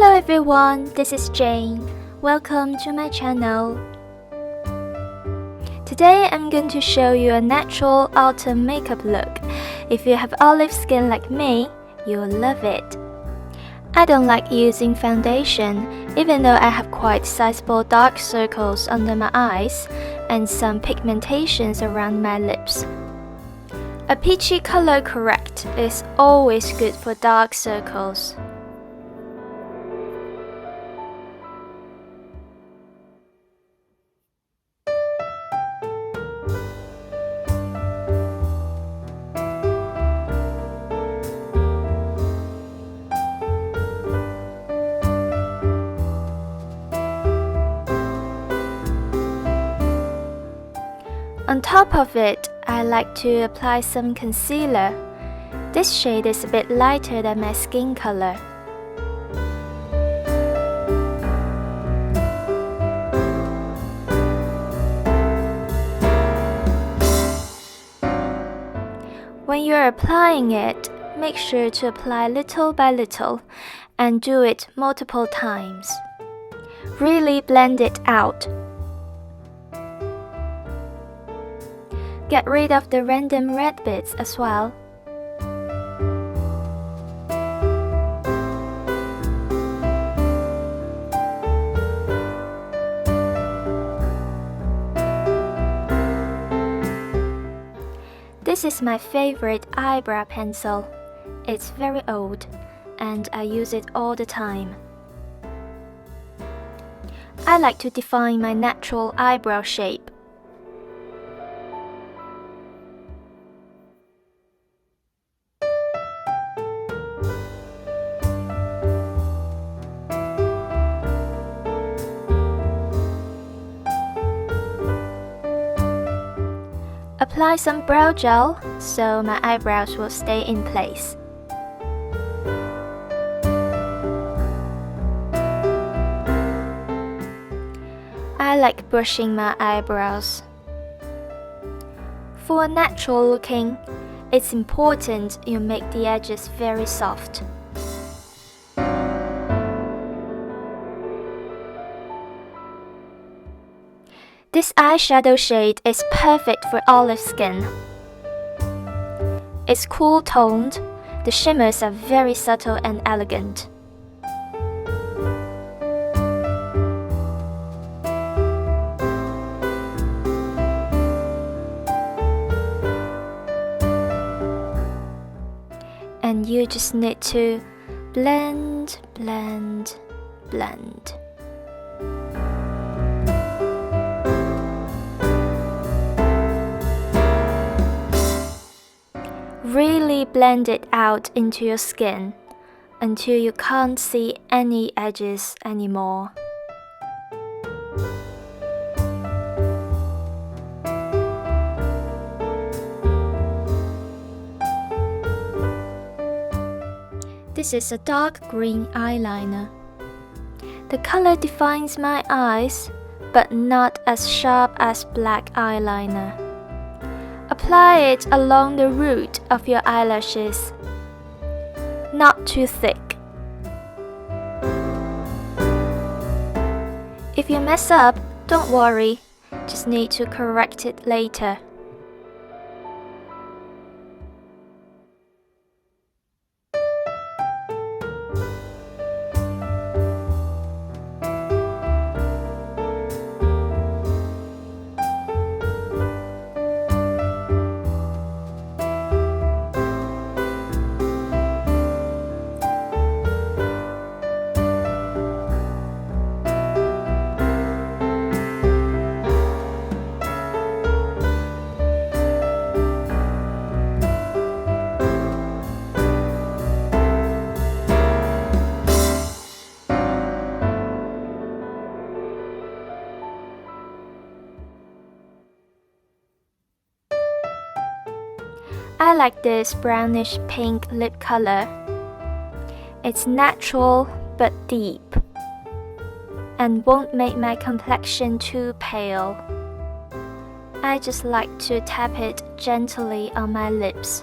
Hello everyone, this is Jane. Welcome to my channel. Today I'm going to show you a natural autumn makeup look. If you have olive skin like me, you'll love it. I don't like using foundation, even though I have quite sizable dark circles under my eyes and some pigmentations around my lips. A peachy color correct is always good for dark circles. On top of it, I like to apply some concealer. This shade is a bit lighter than my skin color. When you're applying it, make sure to apply little by little and do it multiple times. Really blend it out. Get rid of the random red bits as well. This is my favorite eyebrow pencil. It's very old, and I use it all the time. I like to define my natural eyebrow shape. Apply some brow gel so my eyebrows will stay in place. I like brushing my eyebrows. For natural looking, it's important you make the edges very soft. This eyeshadow shade is perfect for olive skin. It's cool toned, the shimmers are very subtle and elegant. And you just need to blend, blend, blend. Really blend it out into your skin until you can't see any edges anymore. This is a dark green eyeliner. The color defines my eyes, but not as sharp as black eyeliner. Apply it along the root of your eyelashes, not too thick. If you mess up, don't worry, just need to correct it later. I like this brownish pink lip color. It's natural but deep and won't make my complexion too pale. I just like to tap it gently on my lips.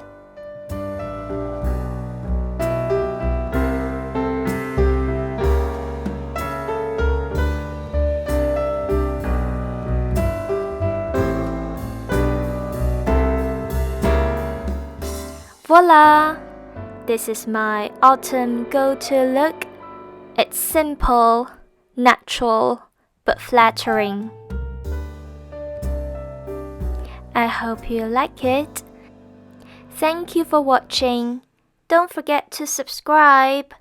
Voila! This is my autumn go-to look. It's simple, natural, but flattering. I hope you like it. Thank you for watching. Don't forget to subscribe.